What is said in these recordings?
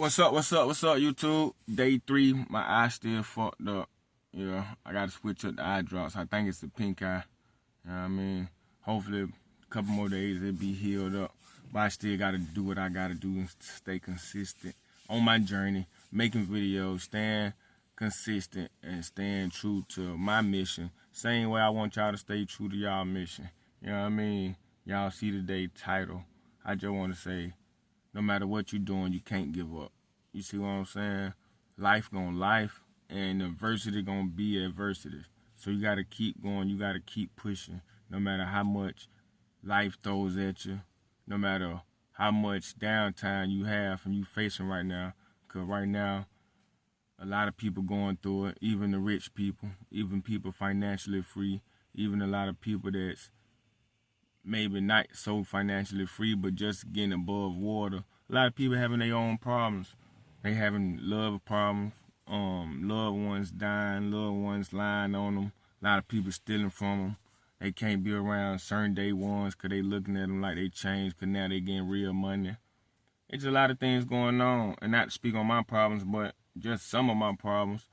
What's up, YouTube? Day 3, my eye still fucked up. Yeah, I gotta switch up the eye drops. I think it's the pink eye. You know what I mean? Hopefully, a couple more days it'll be healed up. But I still gotta do what I gotta do and stay consistent on my journey, making videos, staying consistent, and staying true to my mission. Same way I want y'all to stay true to y'all mission. You know what I mean? Y'all see today's title. I just want to say, no matter what you're doing, you can't give up. You see what I'm saying? Life gonna life, and adversity gonna be adversity. So you gotta keep going. You gotta keep pushing, no matter how much life throws at you, no matter how much downtime you have and you facing right now. Cause right now, a lot of people going through it. Even the rich people, even people financially free, even a lot of people that's maybe not so financially free, but just getting above water. A lot of people having their own problems. They having love problems, loved ones dying, loved ones lying on them. A lot of people stealing from them. They can't be around certain day ones because they looking at them like they changed because now they getting real money. It's a lot of things going on, and not to speak on my problems, but just some of my problems.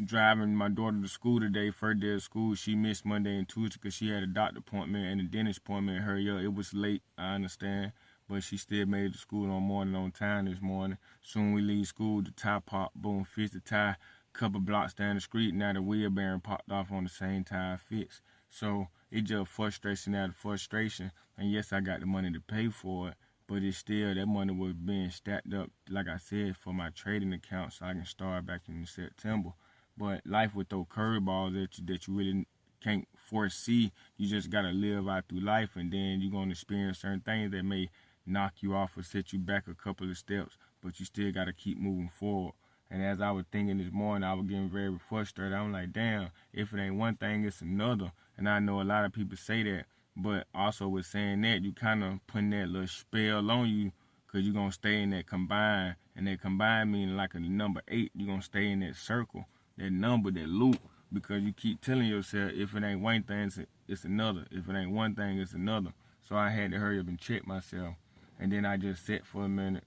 Driving my daughter to school today, first day of school, she missed Monday and Tuesday because she had a doctor appointment and a dentist appointment. Hurry up, it was late, I understand, but she still made it to school on time this morning. Soon we leave school, the tire popped, boom, fixed the tire, couple blocks down the street, now the wheel bearing popped off on the same tire fixed. So it just frustration out of frustration, and yes, I got the money to pay for it, but it's still, that money was being stacked up, like I said, for my trading account so I can start back in September. But life will throw curveballs at you that you really can't foresee. You just gotta live out through life, and then you're gonna experience certain things that may knock you off or set you back a couple of steps. But you still gotta keep moving forward. And as I was thinking this morning, I was getting very frustrated. I'm like, damn, if it ain't one thing, it's another. And I know a lot of people say that, but also with saying that, you kind of putting that little spell on you, because you're gonna stay in that combine, and that combine meaning like a number 8. You're gonna stay in that circle, that number, that loop, because you keep telling yourself, if it ain't one thing, it's another. If it ain't one thing, it's another. So I had to hurry up and check myself. And then I just sat for a minute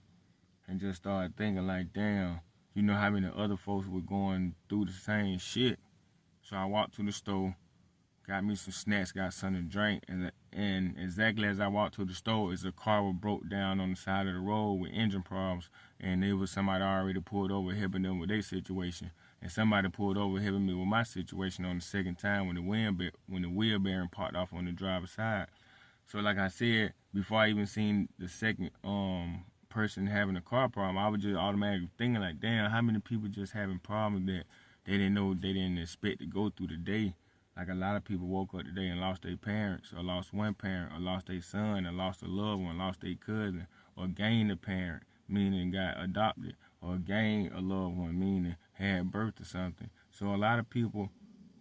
and just started thinking like, damn, you know how many other folks were going through the same shit. So I walked to the store, got me some snacks, got something to drink, and exactly as I walked to the store, a car was broke down on the side of the road with engine problems, and it was somebody already pulled over helping them with their situation, and somebody pulled over helping me with my situation on the second time when the wheel bearing popped off on the driver's side. So like I said, before I even seen the second person having a car problem, I was just automatically thinking like, damn, how many people just having problems that they didn't know, they didn't expect to go through the day. Like a lot of people woke up today and lost their parents, or lost one parent, or lost their son, or lost a loved one, lost their cousin, or gained a parent, meaning got adopted, or gained a loved one, meaning had birth or something. So a lot of people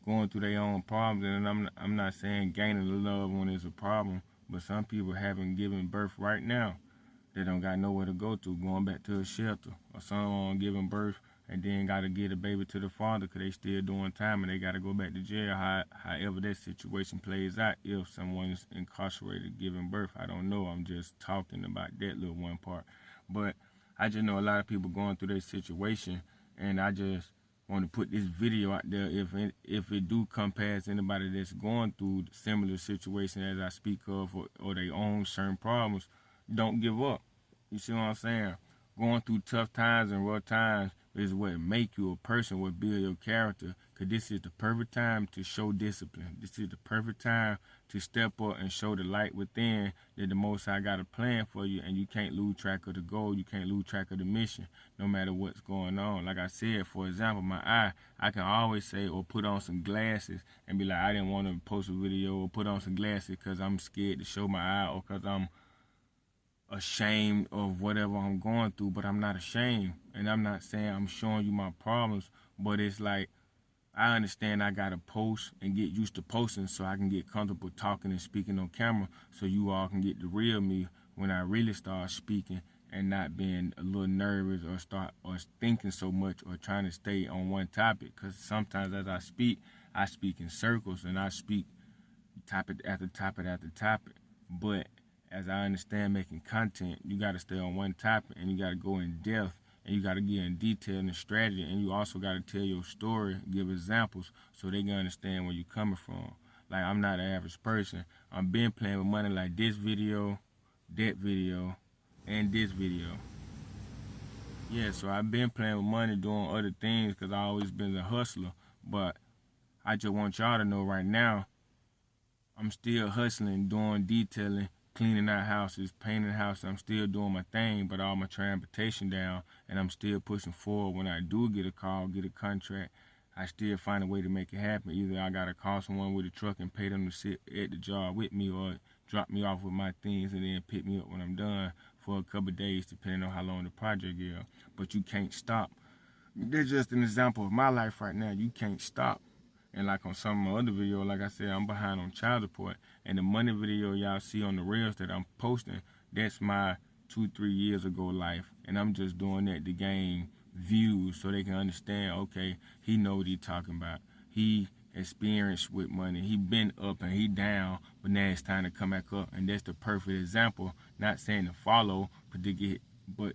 going through their own problems, and I'm not saying gaining a loved one is a problem, but some people haven't given birth right now. They don't got nowhere to go to, going back to a shelter, or someone giving birth and then got to get a baby to the father because they still doing time and they got to go back to jail. However that situation plays out, if someone is incarcerated giving birth, I don't know. I'm just talking about that little one part. But I just know a lot of people going through that situation, and I just want to put this video out there. If it do come past anybody that's going through similar situation as I speak of, or their own certain problems, don't give up. You see what I'm saying? Going through tough times and rough times is what make you a person, what build your character. Because this is the perfect time to show discipline. This is the perfect time to step up and show the light within that the Most High got a plan for you, and you can't lose track of the goal. You can't lose track of the mission, no matter what's going on. Like I said, for example, my eye, I can always say or put on some glasses and be like, I didn't want to post a video or put on some glasses because I'm scared to show my eye, or because I'm ashamed of whatever I'm going through. But I'm not ashamed, and I'm not saying I'm showing you my problems, but it's like, I understand I gotta post and get used to posting so I can get comfortable talking and speaking on camera, so you all can get the real me when I really start speaking, and not being a little nervous or thinking so much or trying to stay on one topic. Because sometimes as I speak in circles, and I speak topic after topic after topic. But as I understand making content, you got to stay on one topic and you got to go in depth and you got to get in detail and strategy, and you also got to tell your story, give examples so they can understand where you're coming from. Like, I'm not an average person. I've been playing with money like this video, that video, and this video. Yeah, so I've been playing with money doing other things because I always been a hustler. But I just want y'all to know right now, I'm still hustling, doing detailing, cleaning out houses, painting houses. I'm still doing my thing, but all my transportation down, and I'm still pushing forward. When I do get a call, get a contract, I still find a way to make it happen. Either I gotta call someone with a truck and pay them to sit at the job with me, or drop me off with my things and then pick me up when I'm done for a couple of days, depending on how long the project is. But you can't stop. That's just an example of my life right now. You can't stop. And like on some of my other videos, like I said, I'm behind on child support. And the money video y'all see on the reels that I'm posting, that's my 2-3 years ago life. And I'm just doing that to gain views so they can understand, okay, he know what he talking about. He experienced with money. He been up and he down, but now it's time to come back up. And that's the perfect example. Not saying to follow, but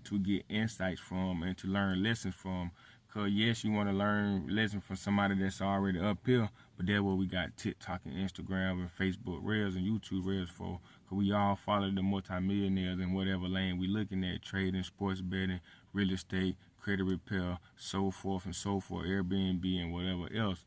to get insights from and to learn lessons from. Because, yes, you want to learn lessons from somebody that's already up here, but that's what we got TikTok and Instagram and Facebook Reels and YouTube Reels for. Because we all follow the multimillionaires in whatever lane we looking at: trading, sports betting, real estate, credit repair, so forth and so forth, Airbnb and whatever else.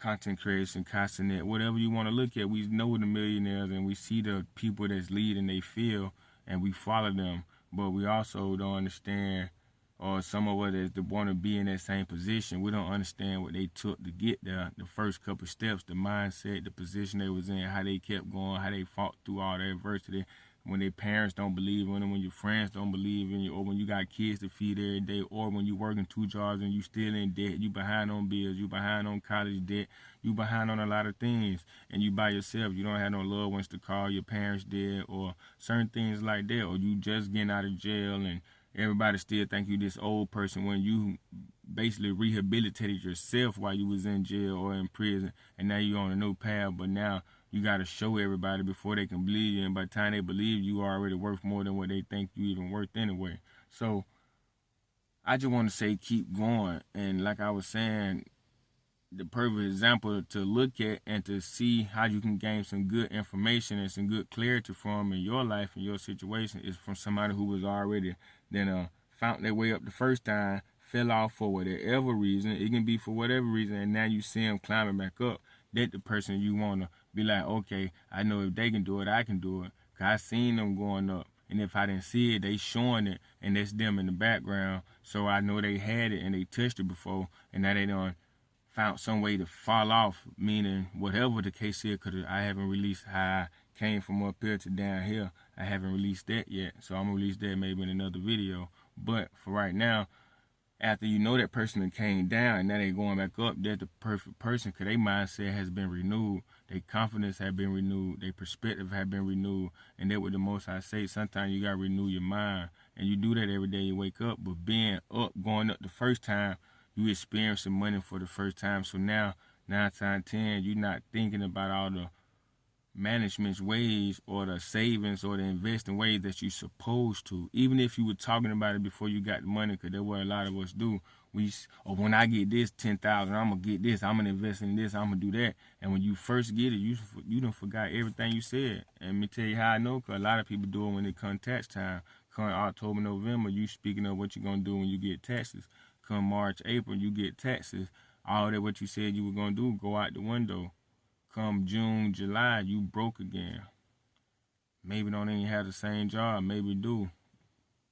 Content creation, content, whatever you want to look at. We know the millionaires and we see the people that's leading they field and we follow them. But we also don't understand, or some of us that want to be in that same position, we don't understand what they took to get there, the first couple steps, the mindset, the position they was in, how they kept going, how they fought through all the adversity. When their parents don't believe in them, when your friends don't believe in you, or when you got kids to feed every day, or when you working 2 jobs and you still in debt, you behind on bills, you behind on college debt, you behind on a lot of things, and you by yourself, you don't have no loved ones to call, your parents dead, or certain things like that, or you just getting out of jail and everybody still think you this old person when you basically rehabilitated yourself while you was in jail or in prison, and now you're on a new path, but now you got to show everybody before they can believe you, and by the time they believe you are already worth more than what they think you even worth anyway. So I just want to say keep going, and like I was saying, the perfect example to look at and to see how you can gain some good information and some good clarity from in your life and your situation is from somebody who was already then found their way up the first time, fell off for whatever reason. It can be for whatever reason, and now you see them climbing back up. That the person you want to be like, okay, I know if they can do it, I can do it. Because I seen them going up. And if I didn't see it, they showing it, and that's them in the background. So I know they had it and they touched it before, and now they done found some way to fall off, meaning whatever the case is, because I haven't released how I came from up here to down here. I haven't released that yet, so I'm going to release that maybe in another video. But for right now, after you know that person that came down and now they going back up, they're the perfect person because their mindset has been renewed, their confidence has been renewed, their perspective has been renewed, and that what the most I say, sometimes you got to renew your mind, and you do that every day you wake up, but being up, going up the first time, you experiencing money for the first time, so now, 9 times 10, you're not thinking about all the management's ways or the savings or the investing ways that you're supposed to. Even if you were talking about it before you got the money, because that's what a lot of us do. When I get this 10,000, I'm going to get this, I'm going to invest in this, I'm going to do that. And when you first get it, you done forgot everything you said. And let me tell you how I know, because a lot of people do it when it comes tax time. Come October, November, you speaking of what you're going to do when you get taxes. Come March, April, you get taxes. All that what you said you were going to do go out the window. Come June, July, you broke again. Maybe don't even have the same job. Maybe do.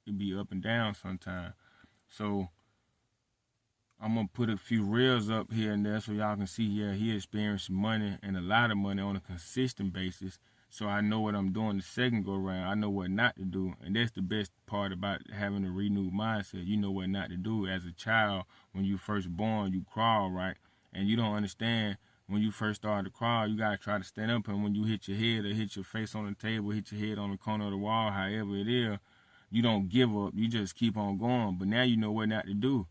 It be up and down sometimes. So I'm going to put a few reels up here and there so y'all can see, yeah, he experienced money and a lot of money on a consistent basis. So I know what I'm doing the second go around. I know what not to do. And that's the best part about having a renewed mindset. You know what not to do. As a child, when you first born, you crawl, right? And you don't understand. When you first start to crawl, you got to try to stand up, and when you hit your head or hit your face on the table, hit your head on the corner of the wall, however it is, you don't give up. You just keep on going. But now you know what not to do.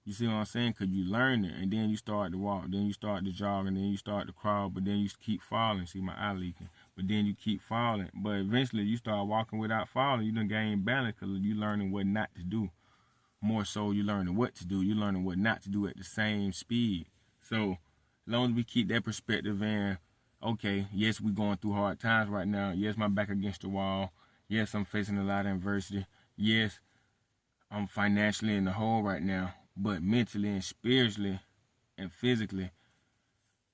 You see what I'm saying? Because you learn it, and then you start to walk, then you start to jog, and then you start to crawl, but then you keep falling. See, my eye leaking. but then you keep falling. But eventually you start walking without falling. You done gain balance because you learning what not to do. More so, you learning what to do. You learning what not to do at the same speed. So as long as we keep that perspective and okay, yes, we going through hard times right now. Yes, my back against the wall. Yes, I'm facing a lot of adversity. Yes, I'm financially in the hole right now. But mentally and spiritually and physically,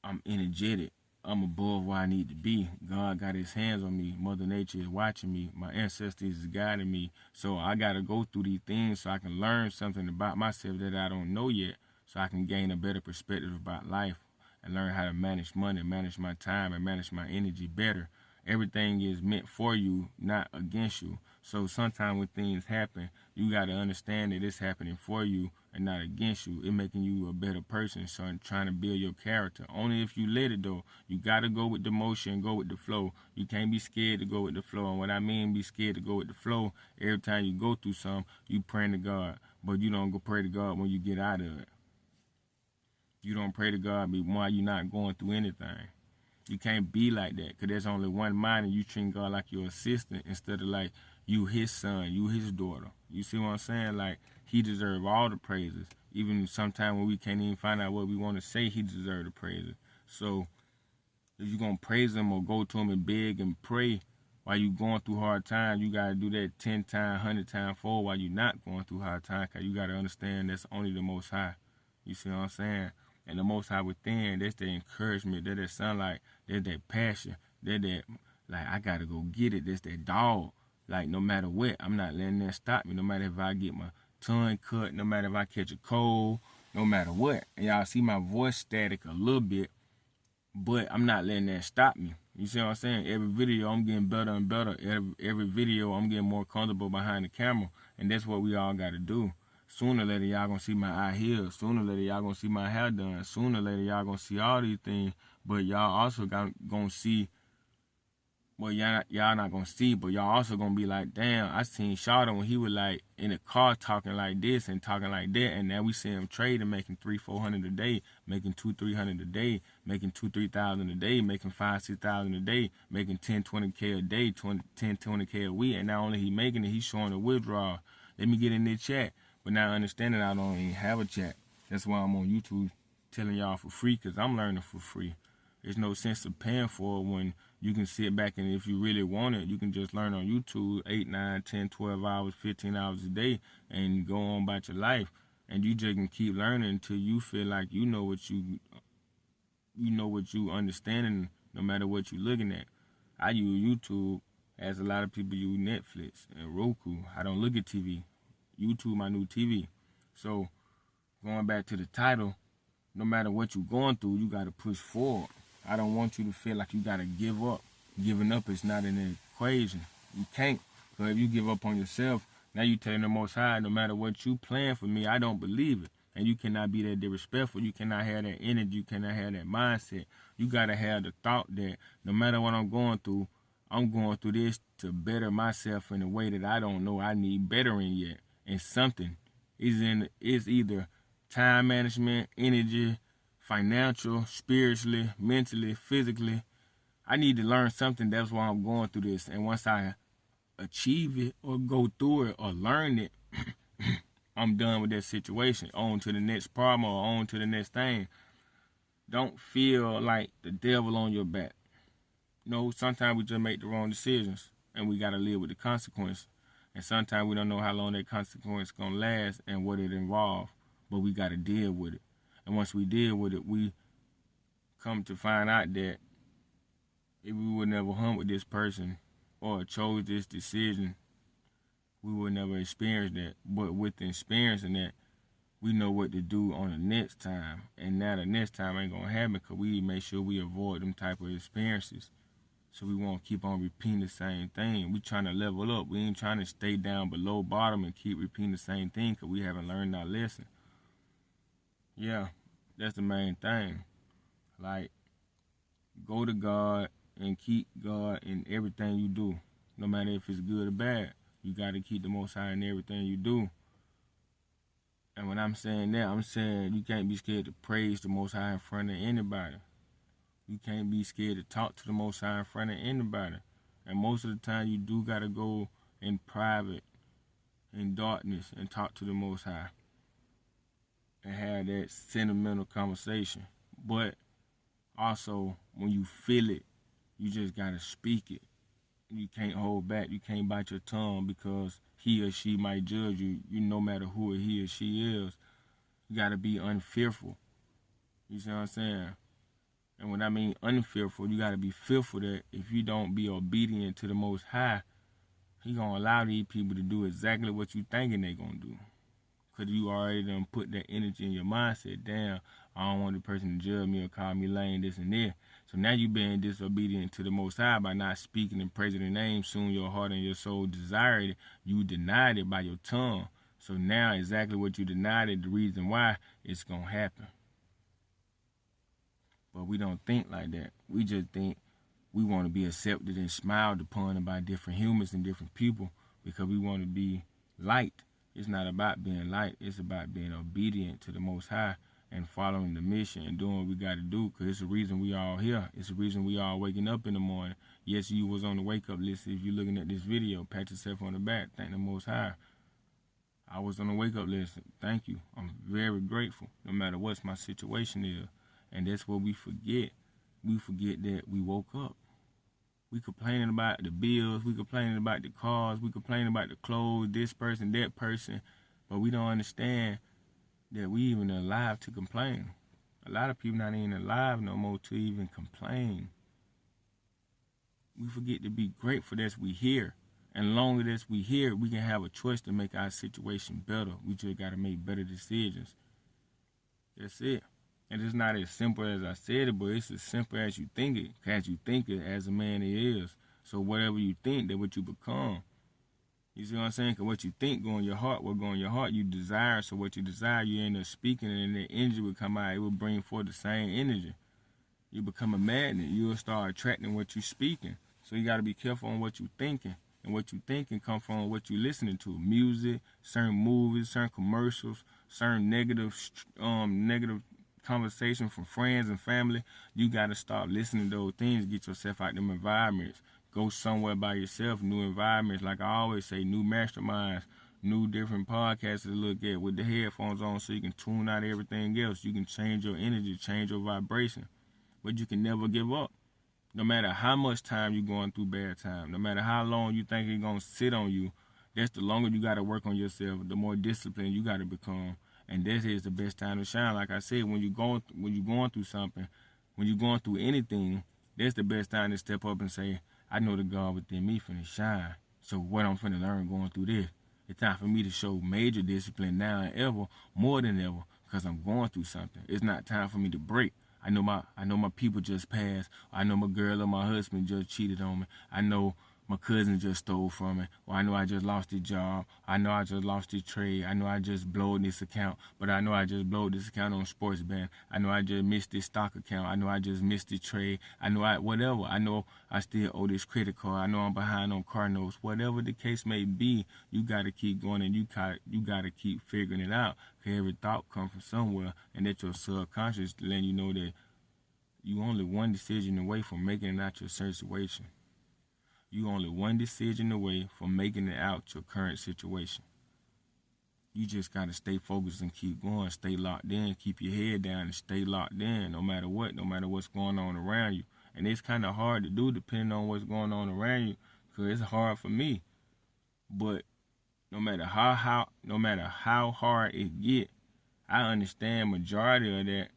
I'm energetic. I'm above where I need to be. God got his hands on me. Mother Nature is watching me. My ancestors is guiding me. So I got to go through these things so I can learn something about myself that I don't know yet, so I can gain a better perspective about life and learn how to manage money, manage my time, and manage my energy better. Everything is meant for you, not against you. So sometimes when things happen, you got to understand that it's happening for you and not against you. It making you a better person. So I'm trying to build your character. Only if you let it though. You got to go with the motion, go with the flow. You can't be scared to go with the flow. And what I mean be scared to go with the flow, every time you go through something, you praying to God. But you don't go pray to God when you get out of it. You don't pray to God while you're not going through anything. You can't be like that because there's only one mind and you treat God like your assistant instead of like you his son, you his daughter. You see what I'm saying? Like he deserves all the praises. Even sometimes when we can't even find out what we want to say, he deserves the praises. So if you're going to praise him or go to him and beg and pray while you're going through hard times, you got to do that 10 times, 100 times forward while you're not going through hard times because you got to understand that's only the Most High. You see what I'm saying? And the Most High within, that's the encouragement, that's that sunlight, that's that passion, that's that, like, I got to go get it. That's that dog. Like, no matter what, I'm not letting that stop me. No matter if I get my tongue cut, no matter if I catch a cold, no matter what. And y'all see my voice static a little bit, but I'm not letting that stop me. You see what I'm saying? Every video, I'm getting better and better. Every video, I'm getting more comfortable behind the camera. And that's what we all got to do. Sooner or later, y'all going to see my eye healed. Sooner or later, y'all going to see my hair done. Sooner or later, y'all going to see all these things. But y'all also going to see, well, y'all not going to see, but y'all also going to be like, damn, I seen Shawty when he was like in the car talking like this and talking like that. And now we see him trading, making $300-400 a day, making $200-300 a day, making $2,000-3,000 a day, making $5,000-6,000 a day, making $10-20K a day, $10-20K a week. And not only he making it, he's showing a withdrawal. Let me get in this chat. But now understanding I don't even have a chat. That's why I'm on YouTube telling y'all for free, because I'm learning for free. There's no sense of paying for it when you can sit back and if you really want it, you can just learn on YouTube 8, 9, 10, 12 hours, 15 hours a day and go on about your life. And you just can keep learning until you feel like you know what you understanding no matter what you're looking at. I use YouTube as a lot of people use Netflix and Roku. I don't look at TV. YouTube my new TV. So going back to the title, no matter what you're going through, you got to push forward. I don't want you to feel like you got to give up. Giving up is not in the equation. You can't. Because if you give up on yourself, now you telling the Most High, no matter what you plan for me, I don't believe it. And you cannot be that disrespectful. You cannot have that energy. You cannot have that mindset. You got to have the thought that no matter what I'm going through this to better myself in a way that I don't know I need bettering yet. And something is either time management, energy, financial, spiritually, mentally, physically. I need to learn something. That's why I'm going through this. And once I achieve it or go through it or learn it, I'm done with that situation. On to the next problem or on to the next thing. Don't feel like the devil on your back. No, sometimes we just make the wrong decisions and we got to live with the consequence. And sometimes we don't know how long that consequence going to last and what it involves. But we got to deal with it. And once we deal with it, we come to find out that if we would never hung with this person or chose this decision, we would never experience that. But with experiencing that, we know what to do on the next time. And now the next time ain't going to happen because we make sure we avoid them type of experiences. So we won't keep on repeating the same thing. We trying to level up. We ain't trying to stay down below bottom and keep repeating the same thing because we haven't learned our lesson. Yeah, that's the main thing. Like, go to God and keep God in everything you do. No matter if it's good or bad, you got to keep the Most High in everything you do. And when I'm saying that, I'm saying you can't be scared to praise the Most High in front of anybody. You can't be scared to talk to the Most High in front of anybody. And most of the time, you do got to go in private, in darkness, and talk to the Most High and have that sentimental conversation. But also, when you feel it, you just got to speak it. You can't hold back. You can't bite your tongue because he or she might judge you. You no matter who he or she is, you got to be unfearful. You see what I'm saying? And when I mean unfearful, you got to be fearful that if you don't be obedient to the Most High, he going to allow these people to do exactly what you thinking they going to do. Because you already done put that energy in your mindset. Damn, I don't want the person to judge me or call me lame, this and that. So now you being disobedient to the Most High by not speaking and praising the name. Soon your heart and your soul desired it. You denied it by your tongue. So now exactly what you denied it, the reason why it's going to happen. But we don't think like that. We just think we want to be accepted and smiled upon by different humans and different people because we want to be light. It's not about being light. It's about being obedient to the Most High and following the mission and doing what we got to do because it's the reason we all here. It's the reason we all waking up in the morning. Yes, you was on the wake-up list. If you're looking at this video, pat yourself on the back. Thank the Most High. I was on the wake-up list. Thank you. I'm very grateful no matter what my situation is. And that's what we forget. We forget that we woke up. We complaining about the bills. We complaining about the cars. We complaining about the clothes, this person, that person. But we don't understand that we even alive to complain. A lot of people not even alive no more to even complain. We forget to be grateful that we here. And longer as we here, we can have a choice to make our situation better. We just got to make better decisions. That's it. And it's not as simple as I said it, but it's as simple as you think it. As you think it, as a man it is. So whatever you think, that's what you become. You see what I'm saying? Because what you think go in your heart, what go in your heart, you desire. So what you desire, you end up speaking, and then the energy will come out. It will bring forth the same energy. You become a magnet. You'll start attracting what you're speaking. So you got to be careful on what you're thinking. And what you thinking come from what you're listening to. Music, certain movies, certain commercials, certain negative conversation from friends and family. You got to stop listening to those things. Get yourself out them environments. Go somewhere by yourself. New environments. Like I always say, new masterminds, new different podcasts to look at with the headphones on so you can tune out everything else. You can change your energy, change your vibration. But you can never give up. No matter how much time you're going through bad time, no matter how long you think it's going to sit on you, that's the longer you got to work on yourself, the more disciplined you got to become. And this is the best time to shine. Like I said, when you're going through something, when you're going through anything, that's the best time to step up and say, I know the God within me finna shine. So what I'm finna learn going through this, it's time for me to show major discipline now and ever, more than ever, because I'm going through something. It's not time for me to break. I know my people just passed. I know my girl or my husband just cheated on me. I know my cousin just stole from me. Or I know I just lost his job. I know I just lost his trade. I know I just blowed this account. But I know I just blowed this account on sports ban. I know I just missed this stock account. I know I just missed the trade. I know whatever. I know I still owe this credit card. I know I'm behind on car notes. Whatever the case may be, you got to keep going and you got to keep figuring it out. Because every thought comes from somewhere. And that your subconscious letting you know that you only one decision away from making it out your situation. You only one decision away from making it out your current situation. You just got to stay focused and keep going. Stay locked in. Keep your head down and stay locked in no matter what, no matter what's going on around you. And it's kind of hard to do depending on what's going on around you because it's hard for me. But no matter how hard it get, I understand majority of that.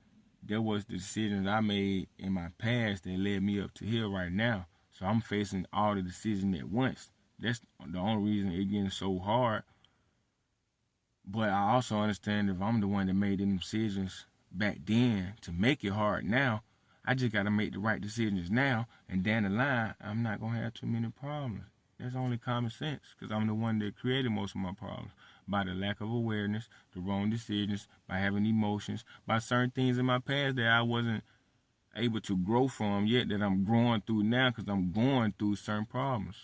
There was the decisions I made in my past that led me up to here right now. So I'm facing all the decisions at once. That's the only reason it's getting so hard. But I also understand if I'm the one that made them decisions back then to make it hard now, I just got to make the right decisions now. And down the line, I'm not going to have too many problems. That's only common sense because I'm the one that created most of my problems. By the lack of awareness, the wrong decisions, by having emotions, by certain things in my past that I wasn't able to grow from yet that I'm growing through now because I'm going through certain problems.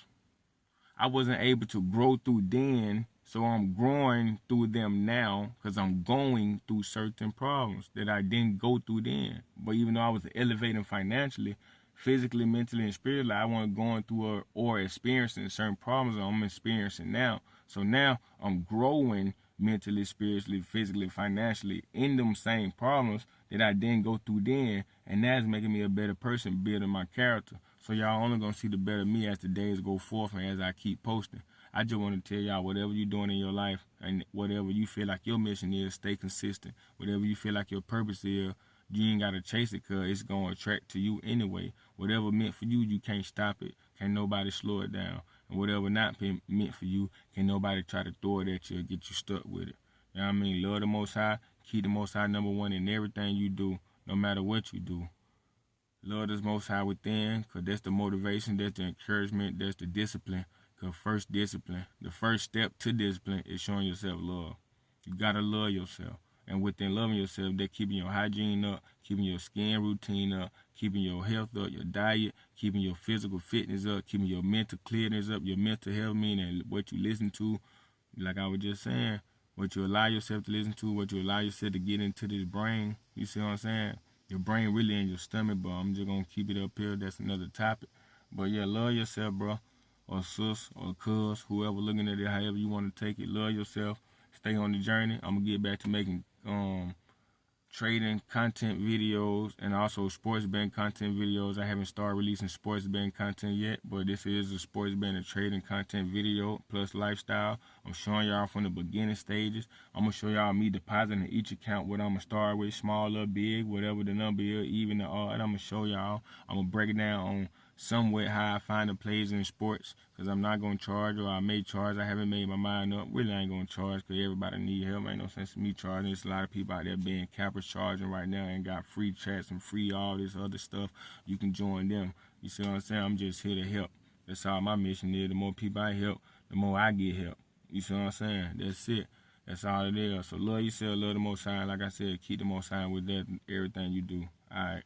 I wasn't able to grow through then So I'm growing through them now because I'm going through certain problems that I didn't go through then. But even though I was elevating financially, physically, mentally, and spiritually, I wasn't going through or experiencing certain problems that I'm experiencing now. So now I'm growing mentally, spiritually, physically, financially in them same problems that I didn't go through then. And that's making me a better person, building my character. So y'all only gonna see the better me as the days go forth and as I keep posting. I just want to tell y'all, whatever you're doing in your life and whatever you feel like your mission is, stay consistent. Whatever you feel like your purpose is, you ain't got to chase it because it's going to attract to you anyway. Whatever meant for you, you can't stop it. Can't nobody slow it down. And whatever not meant for you, can't nobody try to throw it at you or get you stuck with it. You know what I mean? Love the Most High. Keep the Most High number one in everything you do, no matter what you do. Love this Most High within, because that's the motivation, that's the encouragement, that's the discipline. Because the first step to discipline is showing yourself love. You got to love yourself. And within loving yourself, they're keeping your hygiene up, keeping your skin routine up, keeping your health up, your diet, keeping your physical fitness up, keeping your mental clearness up, your mental health, meaning what you listen to. Like I was just saying, what you allow yourself to listen to, what you allow yourself to get into this brain. You see what I'm saying? Your brain really in your stomach, but I'm just going to keep it up here. That's another topic. But yeah, love yourself, bro. Or sis, or cuz, whoever looking at it, however you want to take it. Love yourself. Stay on the journey. I'm going to get back to making trading content videos and also sports betting content videos. I haven't started releasing sports betting content yet, but this is a sports betting and trading content video plus lifestyle. I'm showing y'all from the beginning stages. I'm going to show y'all me depositing in each account what I'm going to start with, small or big, whatever the number is, even or odd. I'm going to show y'all. I'm going to break it down on somewhat how I find the plays in sports, because I'm not going to charge, or I may charge. I haven't made my mind up. Really, I ain't going to charge because everybody need help. Ain't no sense in me charging. There's a lot of people out there being cappers charging right now and got free chats and free all this other stuff. You can join them. You see what I'm saying? I'm just here to help. That's all my mission is. The more people I help, the more I get help. You see what I'm saying? That's it. That's all it is. So love yourself, love the Most High. Like I said, keep the Most High with that everything you do. All right.